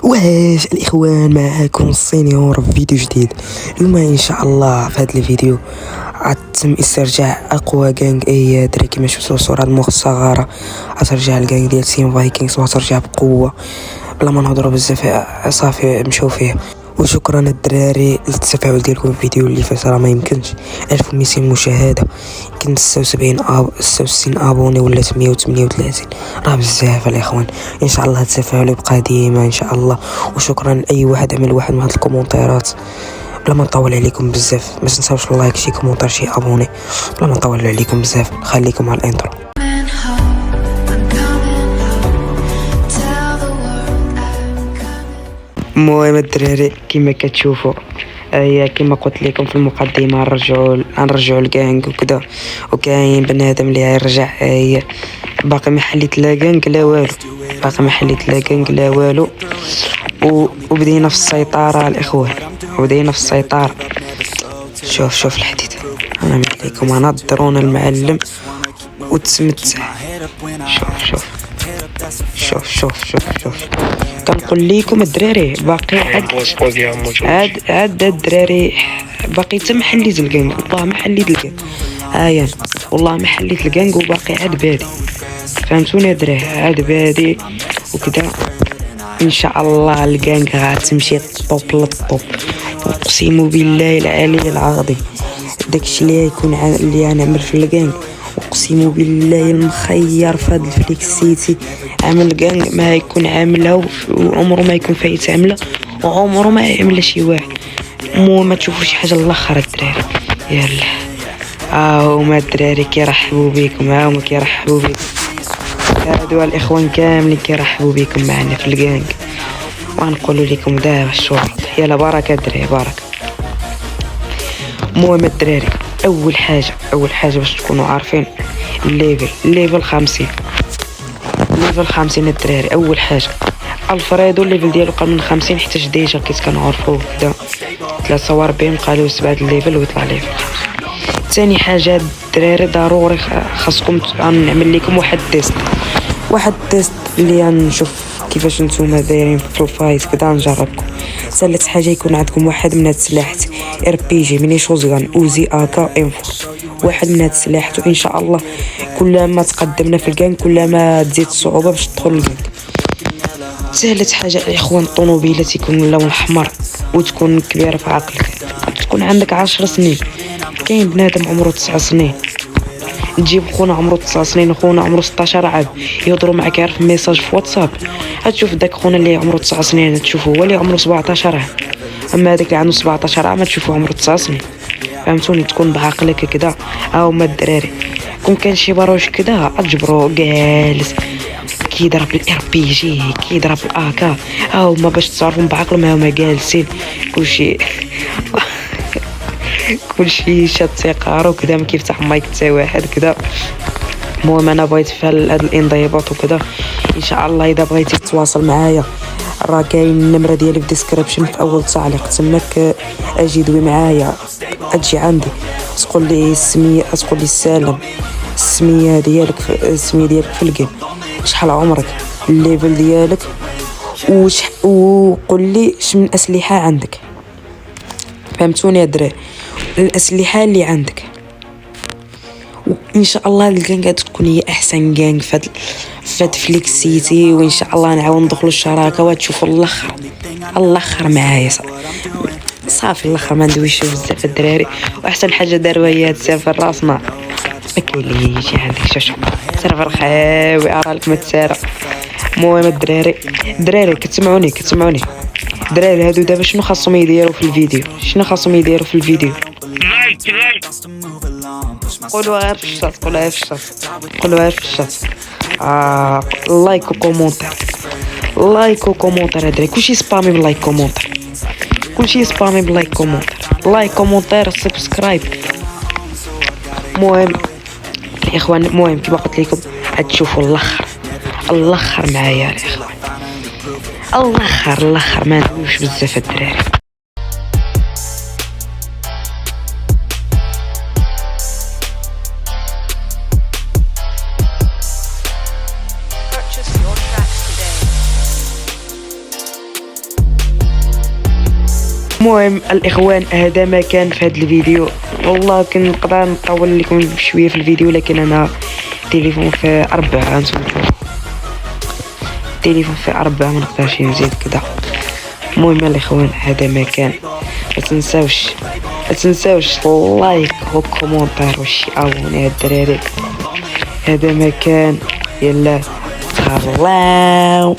واش الاخوان، معاكم السينيور في فيديو جديد. اليوم ان شاء الله في هذا الفيديو غتم استرجاع اقوى غانغ. اي دري كما شفتوا الصوره المصغره غترجع الغانغ ديال تيم فايكنجز وغترجع بقوه بلا ما نهضروا بزاف. صافي مشاو فيه. وشكرا الدراري للتفاعل ديالكم في الفيديو اللي فات. راه ما يمكنش 1200 مشاهده، يمكن 66 ابوني ولا 138. راه بزاف الاخوان. ان شاء الله التفاعل يبقى ديما ان شاء الله. وشكرا لاي واحد عمل واحد من هاد الكومونتيرات. بلا ما نطول عليكم بزاف، ما تنساوش اللايك، شي كومونتير، شي ابوني. بلا ما نطول عليكم بزاف، خليكم على الانترو. المهم الدراري كما كتشوفوا، هي كما قلت لكم في المقدمه، نرجعوا الغانغ وكذا. وكاين بنادم اللي يرجع، هي باقي ما حليت لا غانغ لا والو، باقي ما حليت لا غانغ لا والو. وبدينا في السيطره الاخوان، وبدينا في السيطره. شوف الحديد، انا قلت لكم انا الدرون المعلم وتسمتع. شوف كنقول لكم الدراري باقي عاد الدراري باقي تم حليت الكانغ. والله ما حليت الكانغ، هايا والله ما حليت الكانغ وباقي عاد بادي. فهمتوني يا دراري؟ عاد بادي وكذا. ان شاء الله الكانغ غتمشي طوب للطوب، اقسم بالله العلي العظيم. داكشي اللي يكون اللي غنعمل في الكانغ، اقسم بالله المخير في هاد الفليكس سيتي. عامل كانغ ما يكون عاملها وعمره ما يكون فايت عامله، وعمره ما يعمل شي واحد. ما تشوفوا شي حاجه الاخر الدراري. يلا هما الدراري كيرحبوا بكم، هما كيرحبوا بكم. هادو الاخوان كاملين كيرحبوا بكم معنا في الكانغ. وغنقولوا لكم دابا الشروط. يلا بركه الدراري بركه. المهم الدراري، اول حاجه باش تكونوا عارفين الليفل 50 الدراري. اول حاجه الفريدو الليفل ديالو قل من 50، حيت ديجا كيت كنعرفوه كدا 43 قالوا 7 الليفل ويطلع ليفل 50. ثاني حاجه الدراري ضروري خاصكم نعمل لكم واحد التيست اللي غنشوف كيفاش نتوما دايرين في الفايت كدا، نجربكم. ثالث حاجه يكون عندكم واحد من هاد السلاحات، ار بي جي، ميني شوزغان، اوزي، اكا، انفو. واحد من هاد السلاحات، وان شاء الله كلما تقدمنا في الكانغ كلما تزيد الصعوبه باش تدخل الكانغ. ثالث حاجه الاخوان، الطوموبيله تيكون اللون الاحمر وتكون كبيره في عقلك، تكون عندك 10 سنين. كاين بنادم عمره 9 سنين، تجيب خونا عمره 9 سنين وخونا عمره 16 عام يهضروا معك غير في ميساج في واتساب. غتشوف داك خونا اللي عمره 9 سنين تشوفه هو اللي عمره 17 عام، اما هذاك اللي عنده 17 عام تشوفه عمره 9 سنين. فهمتوني؟ تكون بعقلك كدا. هما الدراري كون كان شي باروش كدا اجبرو جالس كيضرب الار بي جي، كيضرب الاكا. هما باش تصرفوا بعقلهم، هما جالسين كلشي شاد سيقارو كدا، ما كيفتح مايك حتى واحد كدا. المهم انا بغيت في هذا الانضباط وكذا. ان شاء الله اذا بغيتي تتواصل معايا راه كاين النمره ديالي في الديسكريبشن في اول تعليق، تماك اجي دوي معايا، اجي عندي تقول لي السميه، تقول لي السلام، السميه ديالك في الجيم، شحال عمرك، الليفل ديالك، وقول لي شنو الاسلحه عندك. فهمتوني يا دراري؟ الاسلحه اللي عندك. وان شاء الله الكانغ تكون هي احسن كانغ في فليكس سيتي. وان شاء الله نعاود ندخلوا الشراكه وتشوفوا الاخر معايا. صافي الاخر ما ندويش بزاف الدراري. واحسن حاجه داروا هي هاد السيرفر راسنا ما كاينليش عندك شوف سيرفر خاوي ارالك ما تسارع. المهم الدراري كتسمعوني الدراري هادو دابا شنو خاصهم يديروا في الفيديو؟ قولوا غير في الشات، لايك وكومونتير هادري. كلشي سبامي بلايك كومونتير، سبسكرايب. المهم الاخوان، كما قلت لكم غتشوفوا الاخر معايا الاخوان. الاخر ما ندويوش بزاف الدراري. المهم الاخوان هذا ما كان في هذا الفيديو. والله كنقدر نطول لكم بشويه في الفيديو، لكن انا التليفون في 4 نتوما، التليفون في 4 ما نقدرش نزيد كذا. المهم الاخوان هذا ما كان، ما تنساوش لايك وكومونتير وشي ابوني الدراري. هذا ما كان، يلا تهلاو.